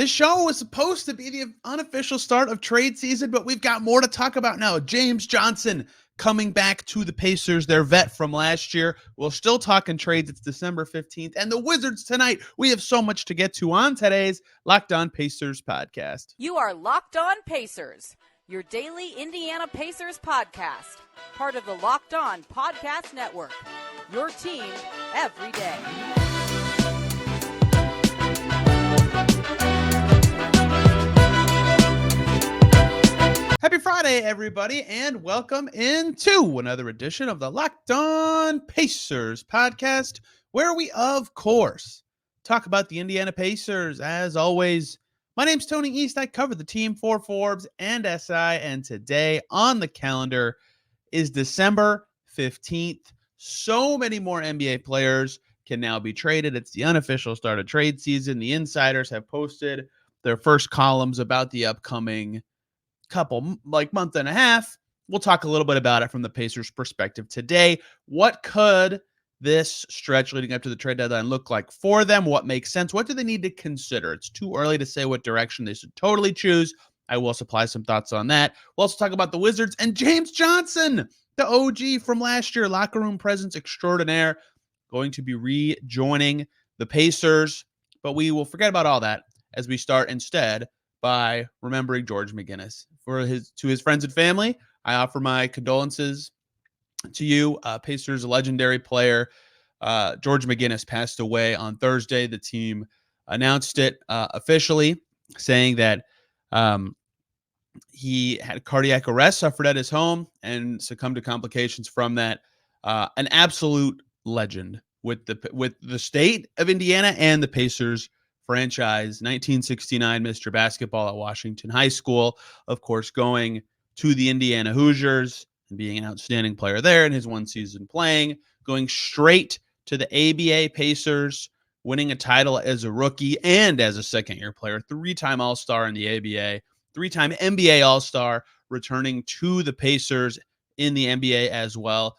This show was supposed to be the unofficial start of trade season, but we've got more to talk about now. James Johnson coming back to the Pacers, their vet from last year. We're still talking trades. It's December 15th. And the Wizards tonight. We have so much to get to on today's Locked On Pacers podcast. You are Locked On Pacers, your daily Indiana Pacers podcast, part of the Locked On Podcast Network, your team every day. Happy Friday, everybody, and welcome into another edition of the Locked On Pacers podcast, where we, of course, talk about the Indiana Pacers. As always, my name's Tony East. I cover the team for Forbes and SI, and today on the calendar is December 15th. So many more NBA players can now be traded. It's the unofficial start of trade season. The insiders have posted their first columns about the upcoming month and a half. We'll talk a little bit about it from the Pacers' perspective today. What could this stretch leading up to the trade deadline look like for them? What makes sense? What do they need to consider? It's too early to say what direction they should totally choose. I will supply some thoughts on that. We'll also talk about the Wizards and James Johnson, the OG from last year, locker room presence extraordinaire, going to be rejoining the Pacers. But we will forget about all that as we start instead by remembering George McGinnis. To his friends and family, I offer my condolences to you. Pacers legendary player George McGinnis passed away on Thursday. The team announced it officially, saying that he had cardiac arrest suffered at his home and succumbed to complications from that. An absolute legend with the state of Indiana and the Pacers franchise. 1969 Mr. Basketball at Washington High School, of course, going to the Indiana Hoosiers and being an outstanding player there in his one season playing, going straight to the ABA Pacers, winning a title as a rookie and as a second-year player, three-time All-Star in the ABA, three-time NBA All-Star, returning to the Pacers in the NBA as well.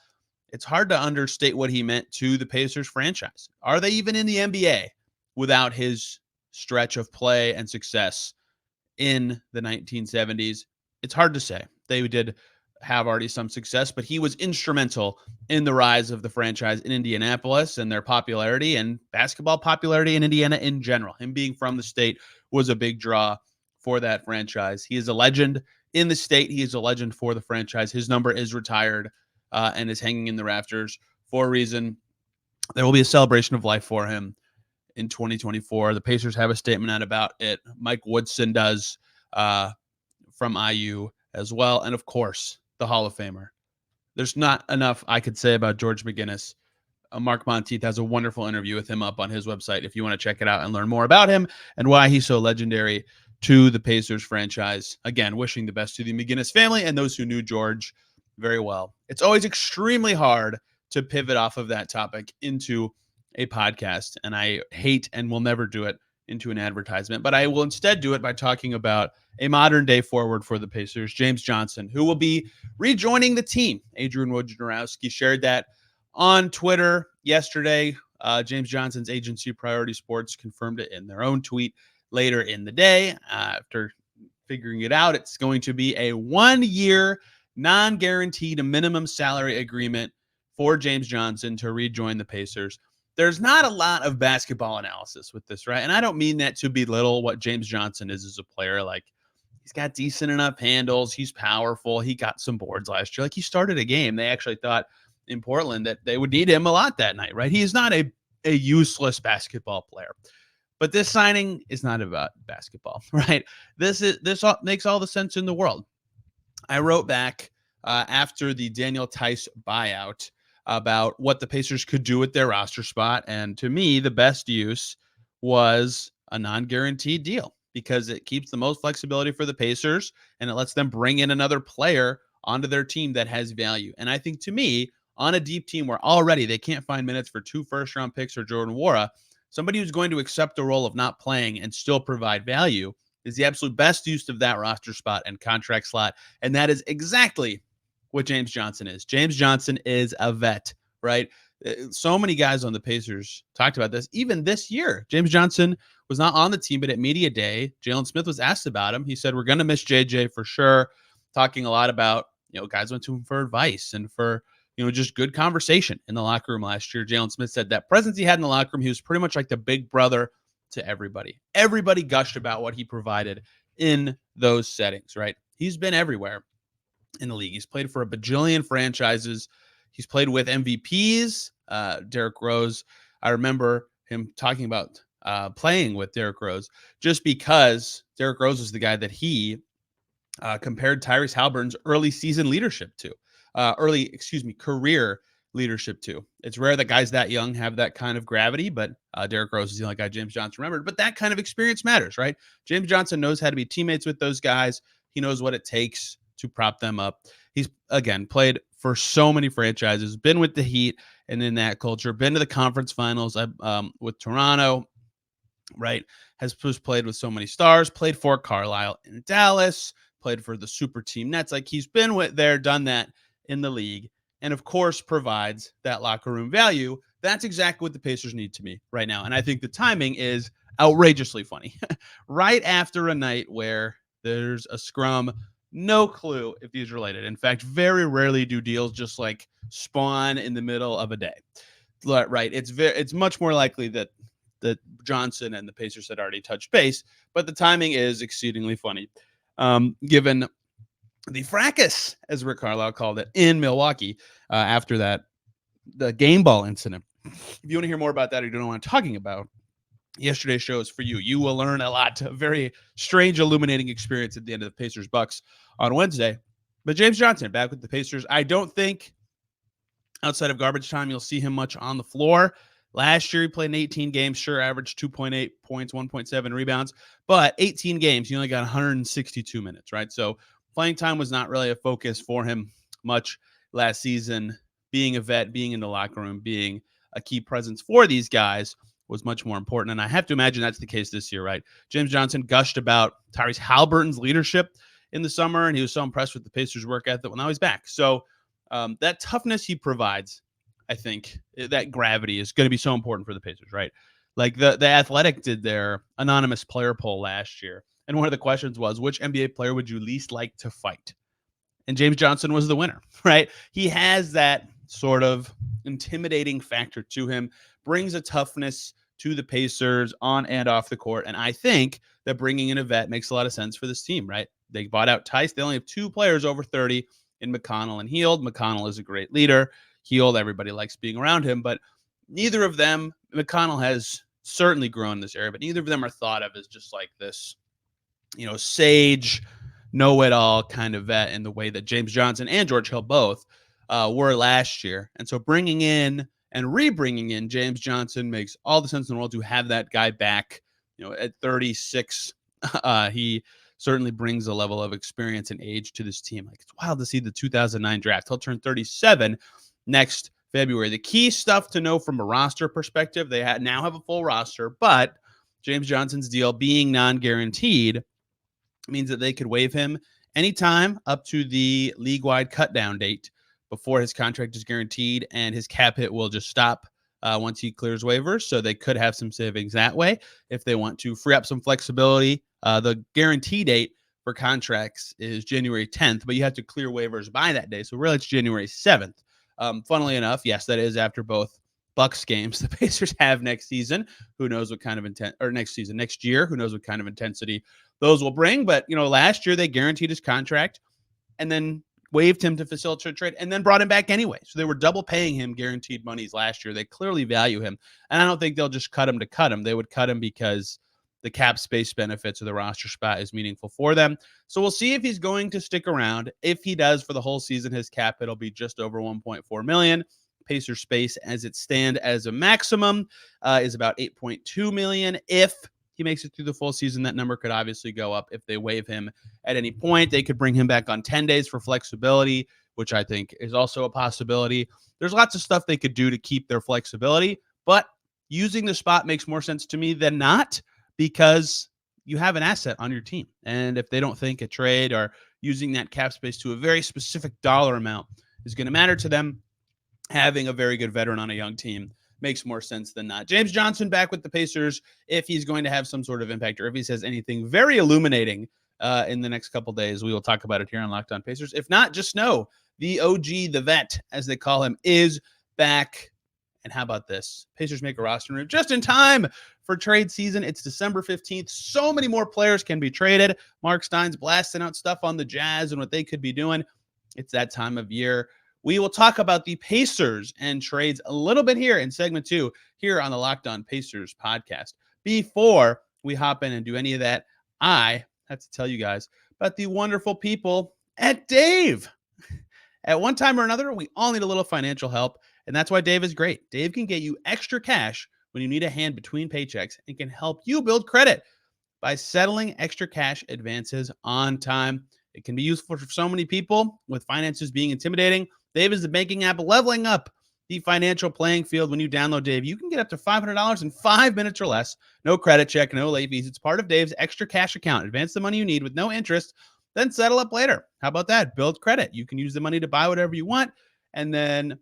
It's hard to understate what he meant to the Pacers franchise. Are they even in the NBA without his stretch of play and success in the 1970s? It's hard to say. They did have already some success, but he was instrumental in the rise of the franchise in Indianapolis and their popularity and basketball popularity in Indiana in general. Him being from the state was a big draw for that franchise. He is a legend in the state. He is a legend for the franchise. His number is retired and is hanging in the rafters for a reason. There will be a celebration of life for him in 2024. The Pacers have a statement out about it. Mike Woodson does from IU as well. And of course, the Hall of Famer. There's not enough I could say about George McGinnis. Mark Monteith has a wonderful interview with him up on his website if you want to check it out and learn more about him and why he's so legendary to the Pacers franchise. Again, wishing the best to the McGinnis family and those who knew George very well. It's always extremely hard to pivot off of that topic into a podcast, and I hate and will never do it into an advertisement, but I will instead do it by talking about a modern day forward for the Pacers, James Johnson, who will be rejoining the team. Adrian Wojnarowski shared that on Twitter yesterday. James Johnson's agency Priority Sports confirmed it in their own tweet later in the day. After figuring it out, it's going to be a 1-year non-guaranteed minimum salary agreement for James Johnson to rejoin the Pacers. There's not a lot of basketball analysis with this, right? And I don't mean that to belittle what James Johnson is as a player. Like, he's got decent enough handles. He's powerful. He got some boards last year. Like, he started a game. They actually thought in Portland that they would need him a lot that night, right? He is not a useless basketball player. But this signing is not about basketball, right? This makes all the sense in the world. I wrote back after the Daniel Tice buyout about what the Pacers could do with their roster spot. And to me, the best use was a non-guaranteed deal because it keeps the most flexibility for the Pacers and it lets them bring in another player onto their team that has value. And I think, to me, on a deep team where already they can't find minutes for 2 first-round picks or Jordan Nwora, somebody who's going to accept the role of not playing and still provide value is the absolute best use of that roster spot and contract slot. And that is exactly what James Johnson is. James Johnson is a vet, right? So many guys on the Pacers talked about this. Even this year, James Johnson was not on the team, but at media day, Jalen Smith was asked about him. He said, "We're going to miss JJ for sure." Talking a lot about, guys went to him for advice and for, just good conversation in the locker room last year. Jalen Smith said that presence he had in the locker room, he was pretty much like the big brother to everybody. Everybody gushed about what he provided in those settings, right? He's been everywhere in the league. He's played for a bajillion franchises. He's played with MVPs. Derrick Rose, I remember him talking about playing with Derrick Rose just because Derrick Rose was the guy that he compared Tyrese Halliburton's early season leadership to, career leadership to. It's rare that guys that young have that kind of gravity, but Derrick Rose is the only guy James Johnson remembered. But that kind of experience matters, right? James Johnson knows how to be teammates with those guys. He knows what it takes to prop them up. He's, again, played for so many franchises, been with the Heat and in that culture, been to the conference finals with Toronto, right? Has played with so many stars, played for Carlisle in Dallas, played for the super team Nets. Like, he's been there, done that in the league, and of course provides that locker room value. That's exactly what the Pacers need to me right now. And I think the timing is outrageously funny. Right after a night where there's a scrum, no clue if these are related. In fact, very rarely do deals just like spawn in the middle of a day. Right. It's much more likely that Johnson and the Pacers had already touched base, but the timing is exceedingly funny. Given the fracas, as Rick Carlisle called it, in Milwaukee after the game ball incident. If you want to hear more about that or you don't know what I'm talking about, yesterday's show is for you. You will learn a lot. A very strange, illuminating experience at the end of the Pacers-Bucks on Wednesday. But James Johnson back with the Pacers. I don't think outside of garbage time you'll see him much on the floor. Last year, he played in 18 games, sure, averaged 2.8 points, 1.7 rebounds, but 18 games, he only got 162 minutes, right? So playing time was not really a focus for him much last season. Being a vet, being in the locker room, being a key presence for these guys was much more important. And I have to imagine that's the case this year, right? James Johnson gushed about Tyrese Halliburton's leadership in the summer, and he was so impressed with the Pacers' work ethic. Well, now he's back. So that toughness he provides, I think that gravity is going to be so important for the Pacers, right? Like the Athletic did their anonymous player poll last year. And one of the questions was, which NBA player would you least like to fight? And James Johnson was the winner, right? He has that sort of intimidating factor to him, brings a toughness to the Pacers on and off the court. And I think that bringing in a vet makes a lot of sense for this team, right? They bought out Tice. They only have 2 players over 30 in McConnell and Hield. McConnell is a great leader. Hield, everybody likes being around him, but neither of them, McConnell has certainly grown in this area, but neither of them are thought of as just like this, sage, know-it-all kind of vet in the way that James Johnson and George Hill both were last year. And so bringing in and re-bringing in James Johnson makes all the sense in the world to have that guy back, at 36. He certainly brings a level of experience and age to this team. Like, it's wild to see the 2009 draft. He'll turn 37 next February. The key stuff to know from a roster perspective, they now have a full roster, but James Johnson's deal being non-guaranteed means that they could waive him anytime up to the league-wide cut-down date before his contract is guaranteed, and his cap hit will just stop once he clears waivers. So they could have some savings that way if they want to free up some flexibility. The guarantee date for contracts is January 10th, but you have to clear waivers by that day. So really it's January 7th. Funnily enough, yes, that is after both Bucks games the Pacers have next season. Who knows what kind of next year, who knows what kind of intensity those will bring. But, last year they guaranteed his contract and then waived him to facilitate trade and then brought him back anyway. So they were double paying him guaranteed monies last year. They clearly value him. And I don't think they'll just cut him to cut him. They would cut him because the cap space benefits of the roster spot is meaningful for them. So we'll see if he's going to stick around. If he does for the whole season, his cap it'll be just over $1.4 million. Pacer space as it stand as a maximum is about $8.2 million. If he makes it through the full season, that number could obviously go up. If they waive him at any point, they could bring him back on 10 days for flexibility, which I think is also a possibility. There's lots of stuff they could do to keep their flexibility, but using the spot makes more sense to me than not, because you have an asset on your team. And if they don't think a trade or using that cap space to a very specific dollar amount is going to matter to them, having a very good veteran on a young team makes more sense than not. James Johnson back with the Pacers, if he's going to have some sort of impact, or if he says anything very illuminating in the next couple days, we will talk about it here on Locked On Pacers. If not, just know the OG, the vet, as they call him, is back. And how about this? Pacers make a roster move just in time for trade season. It's December 15th. So many more players can be traded. Mark Stein's blasting out stuff on the Jazz and what they could be doing. It's that time of year. We will talk about the Pacers and trades a little bit here in segment 2 here on the Locked On Pacers podcast. Before we hop in and do any of that, I have to tell you guys about the wonderful people at Dave. At one time or another, we all need a little financial help, and that's why Dave is great. Dave can get you extra cash when you need a hand between paychecks and can help you build credit by settling extra cash advances on time. It can be useful for so many people with finances being intimidating. Dave is the banking app leveling up the financial playing field. When you download Dave, you can get up to $500 in 5 minutes or less. No credit check, no late fees. It's part of Dave's extra cash account. Advance the money you need with no interest, then settle up later. How about that? Build credit. You can use the money to buy whatever you want and then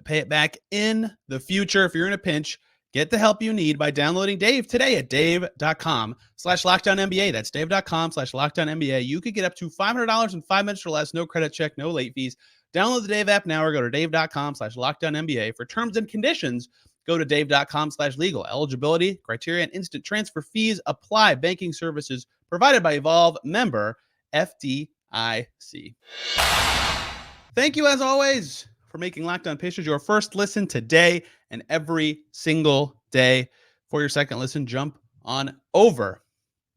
pay it back in the future. If you're in a pinch, get the help you need by downloading Dave today at dave.com/LockedOnNBA. That's dave.com/LockedOnNBA. You could get up to $500 in 5 minutes or less. No credit check, no late fees. Download the Dave app now or go to dave.com/LockedOnNBA. For terms and conditions, go to dave.com/legal. Eligibility, criteria, and instant transfer fees apply. Banking services provided by Evolve, member FDIC. Thank you, as always, for making Locked On Pacers your first listen today and every single day. For your second listen, jump on over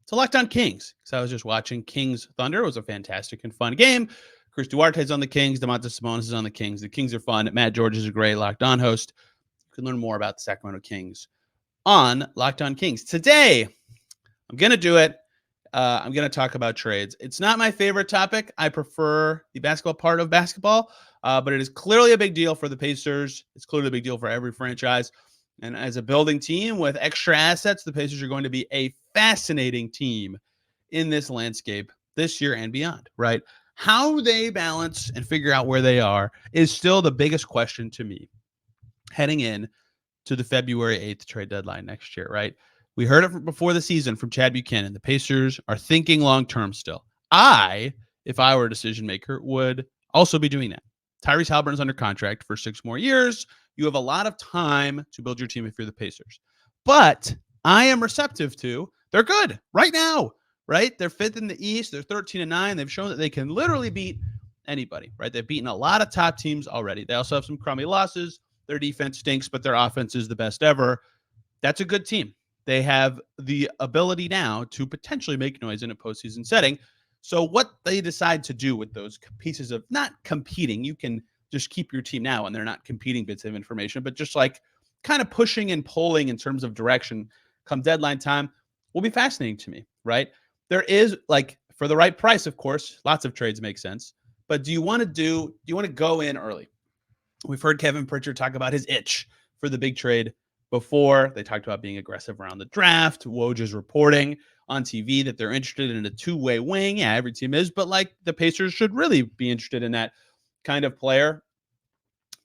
to Locked On Kings, because I was just watching Kings Thunder. It was a fantastic and fun game. Chris Duarte's on the Kings. Domantas Sabonis is on the Kings. The Kings are fun. Matt George is a great Locked On host. You can learn more about the Sacramento Kings on Locked On Kings. Today, I'm going to do it. I'm going to talk about trades. It's not my favorite topic. I prefer the basketball part of basketball, but it is clearly a big deal for the Pacers. It's clearly a big deal for every franchise. And as a building team with extra assets, the Pacers are going to be a fascinating team in this landscape this year and beyond, right? How they balance and figure out where they are is still the biggest question to me heading in to the February 8th trade deadline next year, right? We heard it before the season from Chad Buchanan. The Pacers are thinking long-term still. If I were a decision maker, would also be doing that. Tyrese Halliburton's under contract for 6 more years. You have a lot of time to build your team if you're the Pacers. But I am receptive to, they're good right now, right? They're 5th in the East. They're 13-9. They've shown that they can literally beat anybody, right? They've beaten a lot of top teams already. They also have some crummy losses. Their defense stinks, but their offense is the best ever. That's a good team. They have the ability now to potentially make noise in a postseason setting. So what they decide to do with those pieces of not competing, you can just keep your team now and they're not competing bits of information, but just like kind of pushing and pulling in terms of direction come deadline time will be fascinating to me, right? There is, like, for the right price, of course, lots of trades make sense, but do you want to go in early? We've heard Kevin Pritchard talk about his itch for the big trade before. They talked about being aggressive around the draft. Woj is reporting on TV that they're interested in a 2-way wing. Yeah, every team is, but like the Pacers should really be interested in that kind of player.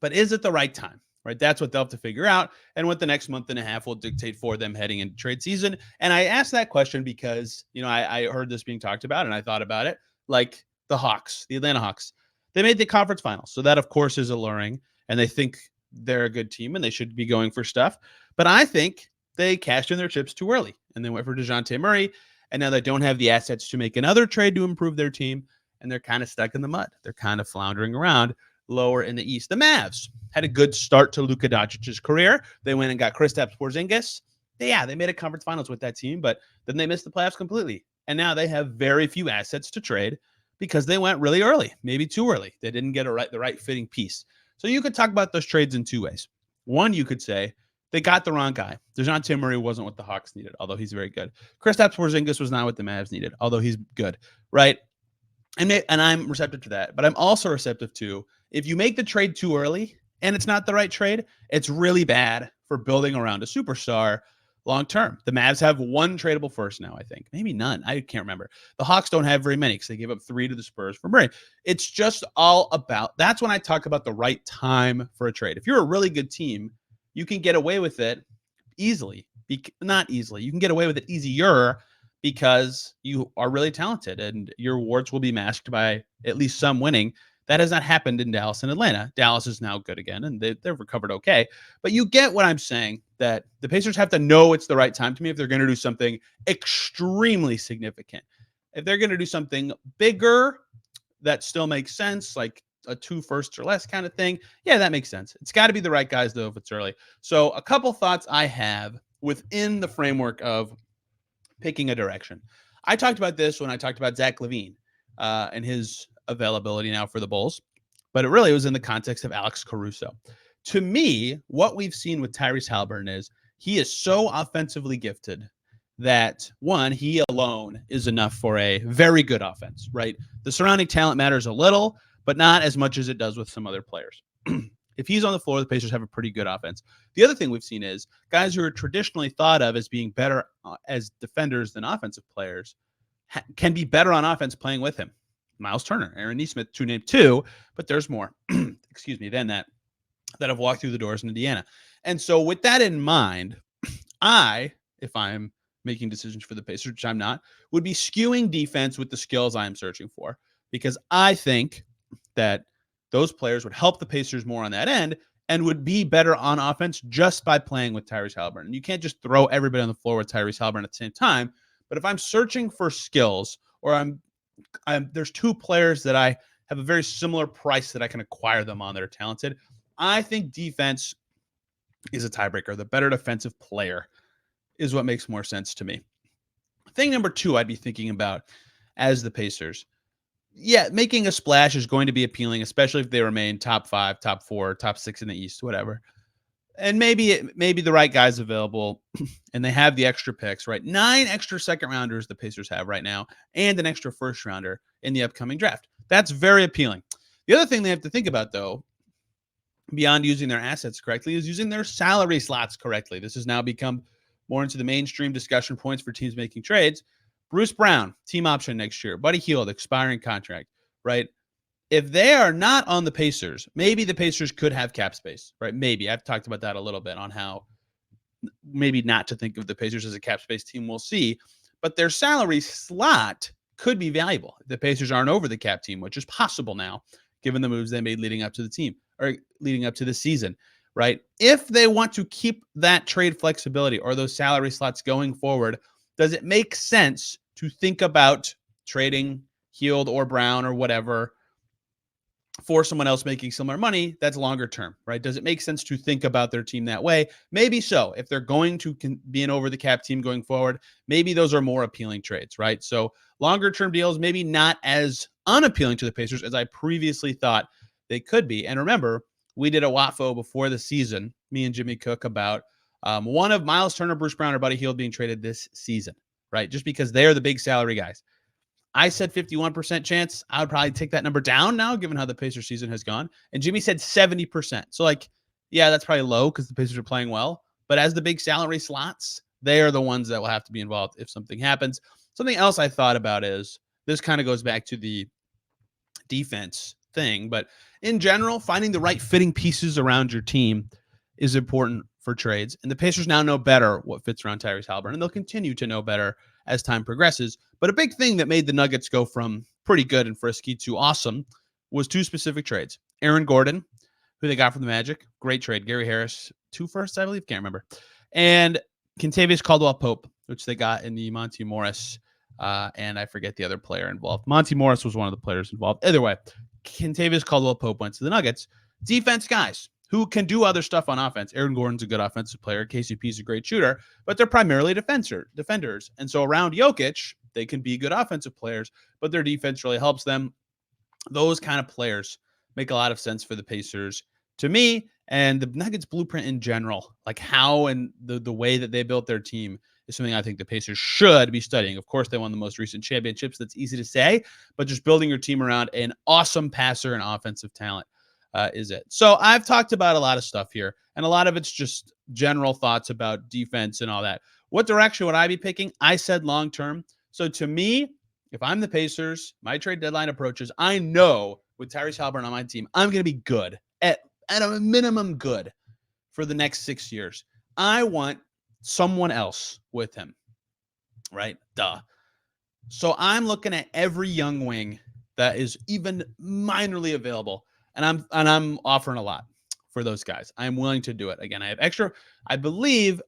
But is it the right time? Right? That's what they'll have to figure out, and what the next month and a half will dictate for them heading into trade season. And I asked that question because, I heard this being talked about and I thought about it. Like the Hawks, the Atlanta Hawks, they made the conference finals. So that, of course, is alluring, and they think they're a good team and they should be going for stuff. But I think they cashed in their chips too early and they went for DeJounte Murray. And now they don't have the assets to make another trade to improve their team. And they're kind of stuck in the mud. They're kind of floundering around lower in the East. The Mavs had a good start to Luka Doncic's career. They went and got Kristaps Porzingis. They made a conference finals with that team, but then they missed the playoffs completely. And now they have very few assets to trade because they went really early, maybe too early. They didn't get the right fitting piece. So you could talk about those trades in 2 ways. One, you could say they got the wrong guy. DeJounte Murray wasn't what the Hawks needed, although he's very good. Kristaps Porzingis was not what the Mavs needed, although he's good, right? And I'm receptive to that. But I'm also receptive to, if you make the trade too early and it's not the right trade, it's really bad for building around a superstar long term. The Mavs have one tradable first now, I think. Maybe none. I can't remember. The Hawks don't have very many because they gave up 3 to the Spurs for Murray. It's just all about, that's when I talk about the right time for a trade. If you're a really good team, you can get away with it easily. Not easily. You can get away with it easier because you are really talented and your awards will be masked by at least some winning. That has not happened in Dallas and Atlanta. Dallas is now good again, and they've recovered okay. But you get what I'm saying, that the Pacers have to know it's the right time to me if they're going to do something extremely significant. If they're going to do something bigger that still makes sense, like a 2 firsts or less kind of thing, yeah, that makes sense. It's got to be the right guys, though, if it's early. So a couple thoughts I have within the framework of picking a direction. I talked about this when I talked about Zach LaVine and his availability now for the Bulls, but it really was in the context of Alex Caruso. To me, what we've seen with Tyrese Haliburton is he is so offensively gifted that, one, he alone is enough for a very good offense, right? The surrounding talent matters a little, but not as much as it does with some other players. If he's on the floor, the Pacers have a pretty good offense. The other thing we've seen is guys who are traditionally thought of as being better as defenders than offensive players can be better on offense playing with him. Miles Turner, Aaron Nesmith, to name 2, but there's more, excuse me, than that have walked through the doors in Indiana. And so with that in mind, if I'm making decisions for the Pacers, which I'm not, would be skewing defense with the skills I'm searching for, because I think that those players would help the Pacers more on that end and would be better on offense just by playing with Tyrese Haliburton. And you can't just throw everybody on the floor with Tyrese Haliburton at the same time. But if I'm searching for skills, or there's 2 players that I have a very similar price that I can acquire them on that are talented, I think defense is a tiebreaker. The better defensive player is what makes more sense to me. Thing number 2 I'd be thinking about as the Pacers. Yeah, making a splash is going to be appealing, especially if they remain top 5, top 4, top 6 in the East, whatever. And maybe the right guy's available and they have the extra picks, right? 9 extra second rounders the Pacers have right now and an extra first rounder in the upcoming draft. That's very appealing. The other thing they have to think about, though, beyond using their assets correctly, is using their salary slots correctly. This has now become more into the mainstream discussion points for teams making trades. Bruce Brown, team option next year. Buddy Hield, expiring contract, right? If they are not on the Pacers, maybe the Pacers could have cap space, right? Maybe. I've talked about that a little bit on how maybe not to think of the Pacers as a cap space team. We'll see. But their salary slot could be valuable if the Pacers aren't over the cap team, which is possible now, given the moves they made leading up to the team or leading up to the season, right? If they want to keep that trade flexibility or those salary slots going forward, does it make sense to think about trading Hield or Brown or whatever for someone else making similar money that's longer term, right? Does it make sense to think about their team that way? Maybe so. If they're going to be an over the cap team going forward, maybe those are more appealing trades, right? So longer term deals, maybe not as unappealing to the Pacers as I previously thought they could be. And remember, we did a WAFO before the season, me and Jimmy Cook, about one of Miles Turner, Bruce Brown, or Buddy Hield being traded this season, right? Just because they are the big salary guys. I said 51% chance. I would probably take that number down now, given how the Pacers season has gone. And Jimmy said 70%. So, yeah, that's probably low because the Pacers are playing well. But as the big salary slots, they are the ones that will have to be involved if something happens. Something else I thought about is, this kind of goes back to the defense thing. But in general, finding the right fitting pieces around your team is important for trades. And the Pacers now know better what fits around Tyrese Haliburton. And they'll continue to know better as time progresses. But a big thing that made the Nuggets go from pretty good and frisky to awesome was 2 specific trades. Aaron Gordon, who they got from the Magic, great trade. Gary Harris, 2 firsts, I believe, can't remember. And Kentavious Caldwell-Pope, which they got in the Monty Morris, and I forget the other player involved. Monty Morris was one of the players involved. Either way, Kentavious Caldwell-Pope went to the Nuggets. Defense guys who can do other stuff on offense. Aaron Gordon's a good offensive player. KCP's a great shooter, but they're primarily defenders. And so around Jokic, they can be good offensive players, but their defense really helps them. Those kind of players make a lot of sense for the Pacers to me, and the Nuggets blueprint in general, like how and the way that they built their team, is something I think the Pacers should be studying. Of course, they won the most recent championships. That's easy to say, but just building your team around an awesome passer and offensive talent is it. So I've talked about a lot of stuff here, and a lot of it's just general thoughts about defense and all that. What direction would I be picking? I said long-term. So to me, if I'm the Pacers, my trade deadline approaches, I know with Tyrese Haliburton on my team, I'm going to be good at a minimum good for the next 6 years. I want someone else with him, right? Duh. So I'm looking at every young wing that is even minorly available, and I'm offering a lot for those guys. I'm willing to do it. Again, I have extra. I believe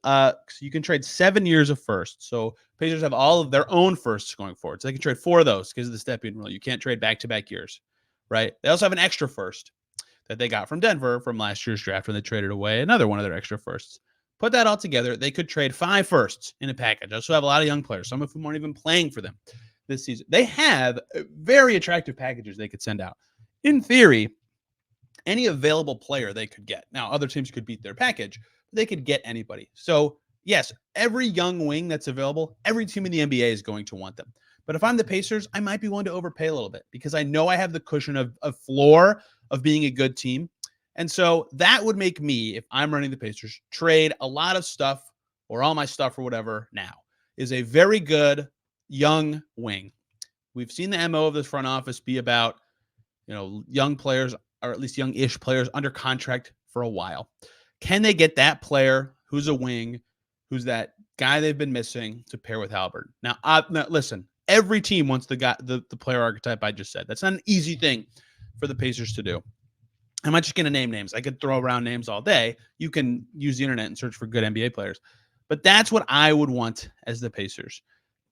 you can trade 7 years of first. So Pacers have all of their own firsts going forward. So they can trade 4 of those because of the step-in rule. You can't trade back-to-back years, right? They also have an extra first that they got from Denver from last year's draft when they traded away another one of their extra firsts. Put that all together, they could trade 5 firsts in a package. They also have a lot of young players, some of whom aren't even playing for them this season. They have very attractive packages they could send out. In theory, any available player they could get. Now, other teams could beat their package, but they could get anybody. So, yes, every young wing that's available, every team in the NBA is going to want them. But if I'm the Pacers, I might be willing to overpay a little bit because I know I have the cushion of a floor of being a good team. And so that would make me, if I'm running the Pacers, trade a lot of stuff or all my stuff or whatever now. Is a very good young wing. We've seen the MO of this front office be about, young players, or at least young-ish players under contract for a while. Can they get that player who's a wing, who's that guy they've been missing to pair with Haliburton? Now, listen, every team wants the player archetype I just said. That's not an easy thing for the Pacers to do. I'm not just going to name names. I could throw around names all day. You can use the internet and search for good NBA players. But that's what I would want as the Pacers.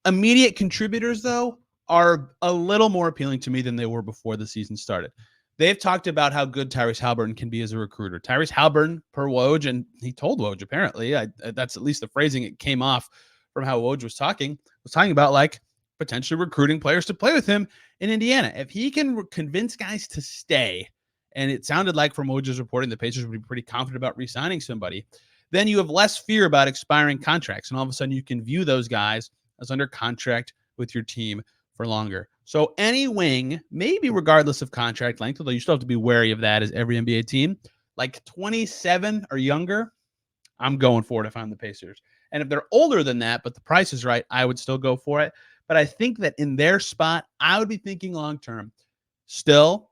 Immediate contributors, though, are a little more appealing to me than they were before the season started. They've talked about how good Tyrese Haliburton can be as a recruiter. Tyrese Haliburton, per Woj, and he told Woj, apparently, that's at least the phrasing it came off from how Woj was talking about, like, potentially recruiting players to play with him in Indiana. If he can convince guys to stay, and it sounded like from Woj's reporting the Pacers would be pretty confident about re-signing somebody, then you have less fear about expiring contracts, and all of a sudden you can view those guys as under contract with your team for longer. So any wing, maybe regardless of contract length, although you still have to be wary of that as every NBA team, like 27 or younger, I'm going for it if I'm the Pacers. And if they're older than that, but the price is right, I would still go for it. But I think that in their spot, I would be thinking long-term. Still,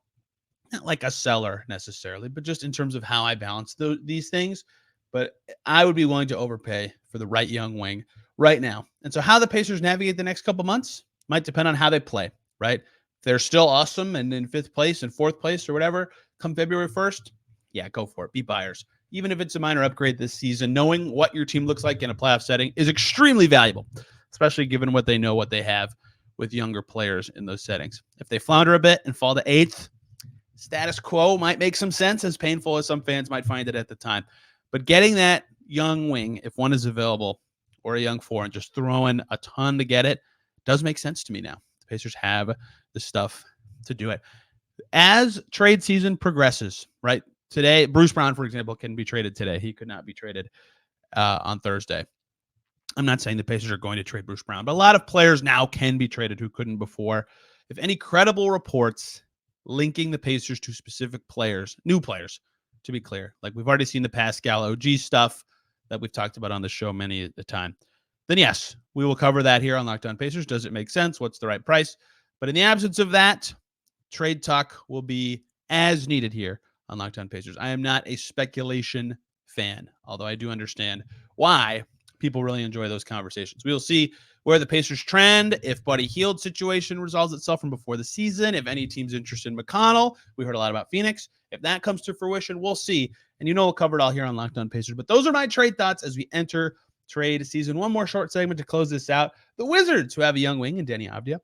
not like a seller necessarily, but just in terms of how I balance these things. But I would be willing to overpay for the right young wing right now. And so how the Pacers navigate the next couple months might depend on how they play, right? If they're still awesome and in 5th place and 4th place or whatever, come February 1st, yeah, go for it. Be buyers. Even if it's a minor upgrade this season, knowing what your team looks like in a playoff setting is extremely valuable, especially given what they have with younger players in those settings. If they flounder a bit and fall to 8th, status quo might make some sense, as painful as some fans might find it at the time. But getting that young wing, if one is available, or a young 4, and just throwing a ton to get it, does make sense to me now. The Pacers have the stuff to do it. As trade season progresses, right? Today, Bruce Brown, for example, can be traded today. He could not be traded on Thursday. I'm not saying the Pacers are going to trade Bruce Brown, but a lot of players now can be traded who couldn't before. If any credible reports linking the Pacers to specific players, new players, to be clear, like we've already seen the Pascal OG stuff that we've talked about on the show many at the time, then yes, we will cover that here on Locked On Pacers. Does it make sense? What's the right price? But in the absence of that, trade talk will be as needed here on Locked On Pacers. I am not a speculation fan, although I do understand why people really enjoy those conversations. We will see where the Pacers trend, if Buddy Hield's situation resolves itself from before the season, if any team's interested in McConnell. We heard a lot about Phoenix. If that comes to fruition, we'll see. And we'll cover it all here on Locked On Pacers. But those are my trade thoughts as we enter trade season. One more short segment to close this out. The Wizards, who have a young wing in Denny Avdia,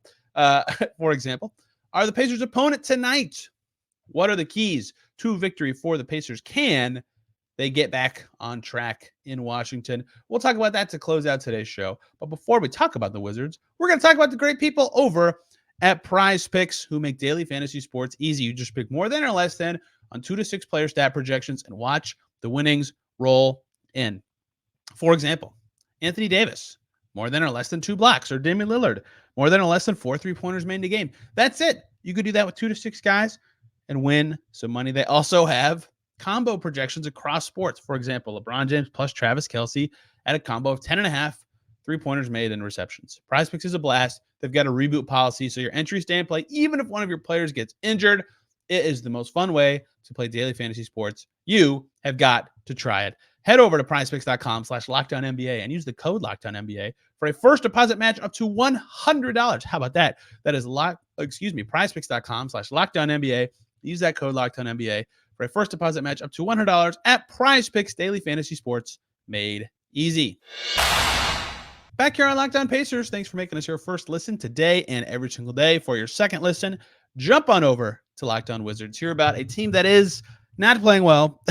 for example, are the Pacers' opponent tonight. What are the keys to victory for the Pacers? Can they get back on track in Washington? We'll talk about that to close out today's show. But before we talk about the Wizards, we're going to talk about the great people over at PrizePicks, who make daily fantasy sports easy. You just pick more than or less than on 2 to 6 player stat projections and watch the winnings roll in. For example, Anthony Davis, more than or less than 2 blocks, or Damian Lillard, more than or less than 4 3-pointers made in a game. That's it. You could do that with 2 to 6 guys and win some money. They also have combo projections across sports. For example, LeBron James plus Travis Kelce at a combo of 10.5 3-pointers made, and receptions. PrizePicks is a blast. They've got a reboot policy, so your entries stay in play even if one of your players gets injured. It is the most fun way to play daily fantasy sports. You have got to try it. Head over to prizepicks.com/LockedOnNBA and use the code LockedOnNBA for a first deposit match up to $100. How about that? That is prizepicks.com/LockedOnNBA. Use that code LockedOnNBA for a first deposit match up to $100 at PrizePicks. Daily fantasy sports made easy. Back here on Locked On Pacers, thanks for making us your first listen today and every single day. For your second listen, jump on over to Locked On Wizards. Hear about a team that is not playing well.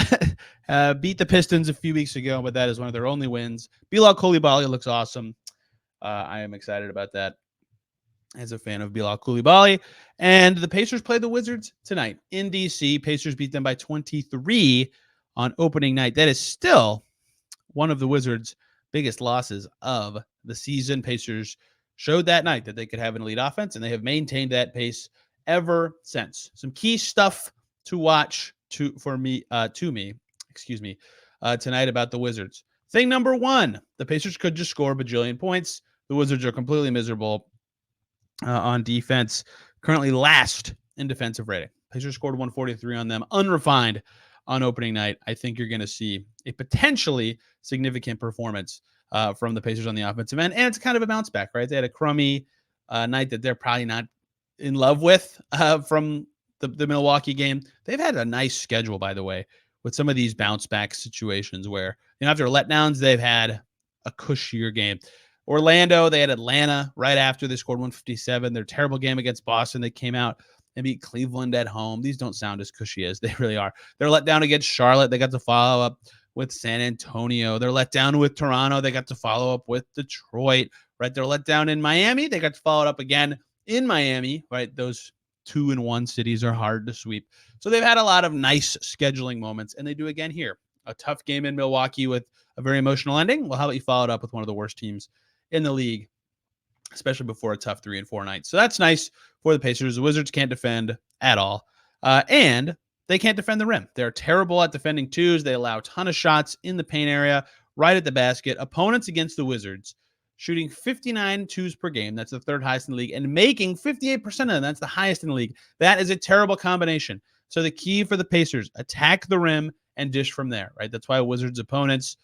Beat the Pistons a few weeks ago, but that is one of their only wins. Bilal Coulibaly looks awesome. I am excited about that as a fan of Bilal Coulibaly. And the Pacers play the Wizards tonight in D.C. Pacers beat them by 23 on opening night. That is still one of the Wizards' biggest losses of the season. Pacers showed that night that they could have an elite offense, and they have maintained that pace ever since. Some key stuff to watch tonight about the Wizards. Thing number one, the Pacers could just score a bajillion points. The Wizards are completely miserable on defense, currently last in defensive rating. Pacers scored 143 on them, unrefined on opening night. I think you're going to see a potentially significant performance from the Pacers on the offensive end, and it's kind of a bounce back, right? They had a crummy night that they're probably not in love with from the Milwaukee game. They've had a nice schedule, by the way, with some of these bounce back situations where, after letdowns, they've had a cushier game. Orlando, they had Atlanta right after. They scored 157. Their terrible game against Boston, they came out and beat Cleveland at home. These don't sound as cushy as they really are. They're let down against Charlotte. They got to follow up with San Antonio. They're let down with Toronto. They got to follow up with Detroit, right? They're let down in Miami. They got to follow it up again in Miami, right? Those 2-1 cities are hard to sweep. So they've had a lot of nice scheduling moments, and they do again here. A tough game in Milwaukee with a very emotional ending. Well, how about you follow it up with one of the worst teams in the league, especially before a tough 3-4 night. So that's nice for the Pacers. The Wizards can't defend at all, and they can't defend the rim. They're terrible at defending twos. They allow a ton of shots in the paint area, right at the basket. Opponents against the Wizards shooting 59 twos per game. That's the third highest in the league, and making 58% of them. That's the highest in the league. That is a terrible combination. So the key for the Pacers, attack the rim and dish from there, right? That's why Wizards opponents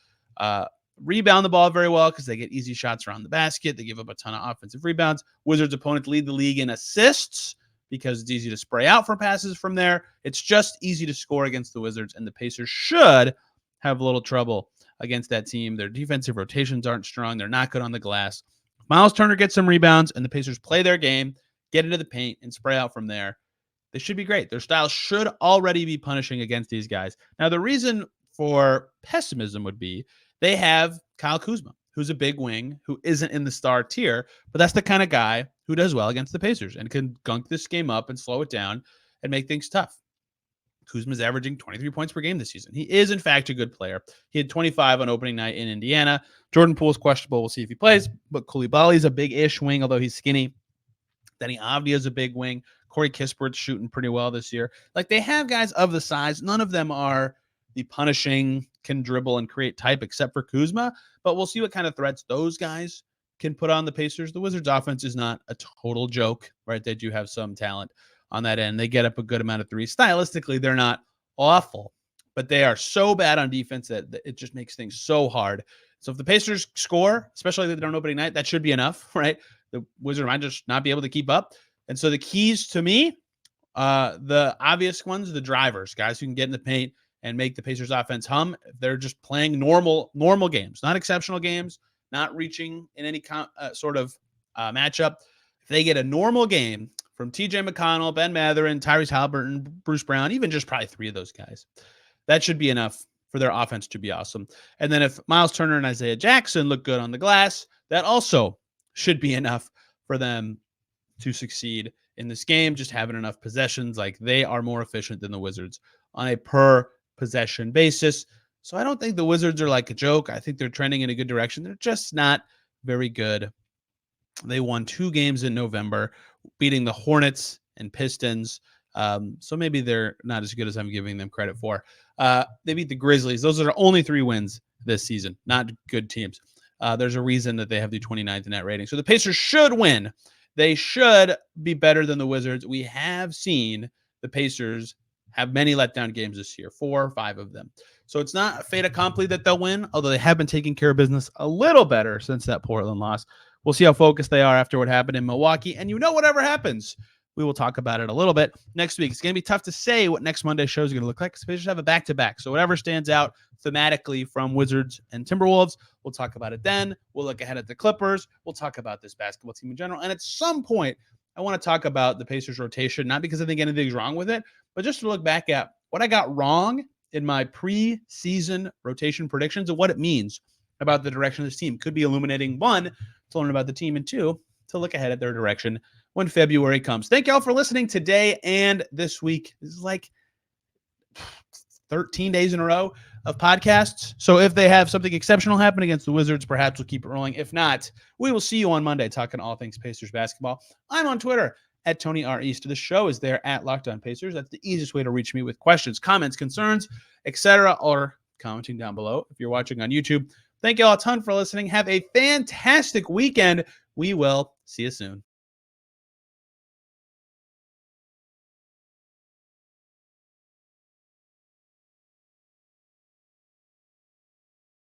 rebound the ball very well, because they get easy shots around the basket. They give up a ton of offensive rebounds. Wizards opponents lead the league in assists because it's easy to spray out for passes from there. It's just easy to score against the Wizards, and the Pacers should have a little trouble against that team. Their defensive rotations aren't strong. They're not good on the glass. Miles Turner gets some rebounds, and the Pacers play their game, get into the paint, and spray out from there. They should be great. Their style should already be punishing against these guys. Now, the reason for pessimism would be they have Kyle Kuzma, who's a big wing, who isn't in the star tier, but that's the kind of guy who does well against the Pacers and can gunk this game up and slow it down and make things tough. Kuzma's averaging 23 points per game this season. He is, in fact, a good player. He had 25 on opening night in Indiana. Jordan Poole's questionable. We'll see if he plays, but Coulibaly's a big-ish wing, although he's skinny. Danny Avdia's a big wing. Corey Kispert's shooting pretty well this year. Like, they have guys of the size. None of them are the punishing, can dribble and create type, except for Kuzma. But we'll see what kind of threats those guys can put on the Pacers. The Wizards' offense is not a total joke, right? They do have some talent on that end. They get up a good amount of threes. Stylistically, they're not awful, but they are so bad on defense that it just makes things so hard. So if the Pacers score, especially if they don't opening night, that should be enough, right? The Wizards might just not be able to keep up. And so the keys to me, the obvious ones, the drivers, guys who can get in the paint and make the Pacers offense hum. They're just playing normal games, not exceptional games, not reaching in any sort of matchup. If they get a normal game from TJ McConnell, Ben Mathurin, Tyrese Halliburton, Bruce Brown, even just probably three of those guys, that should be enough for their offense to be awesome. And then if Miles Turner and Isaiah Jackson look good on the glass, that also should be enough for them to succeed in this game. Just having enough possessions, like they are more efficient than the Wizards on a per possession basis. So I don't think the Wizards are like a joke. I think they're trending in a good direction. They're just not very good. They won 2 games in November, beating the Hornets and Pistons. So maybe they're not as good as I'm giving them credit for. They beat the Grizzlies. Those are their only 3 wins this season. Not good teams. There's a reason that they have the 29th net rating. So the Pacers should win. They should be better than the Wizards. We have seen the Pacers have many letdown games this year, 4 or 5 of them. So it's not a fait accompli that they'll win, although they have been taking care of business a little better since that Portland loss. We'll see how focused they are after what happened in Milwaukee. And whatever happens, we will talk about it a little bit next week. It's going to be tough to say what next Monday's show is going to look like because Pacers have a back-to-back. So whatever stands out thematically from Wizards and Timberwolves, we'll talk about it then. We'll look ahead at the Clippers. We'll talk about this basketball team in general. And at some point, I want to talk about the Pacers rotation, not because I think anything's wrong with it, but just to look back at what I got wrong in my preseason rotation predictions and what it means about the direction of this team. Could be illuminating, 1, to learn about the team, and 2, to look ahead at their direction when February comes. Thank you all for listening today and this week. This is like 13 days in a row of podcasts. So if they have something exceptional happen against the Wizards, perhaps we'll keep it rolling. If not, we will see you on Monday talking all things Pacers basketball. I'm on Twitter at Tony R. East. The show is there at Locked On Pacers. That's the easiest way to reach me with questions, comments, concerns, etc., or commenting down below if you're watching on YouTube. Thank you all a ton for listening. Have a fantastic weekend. We will see you soon.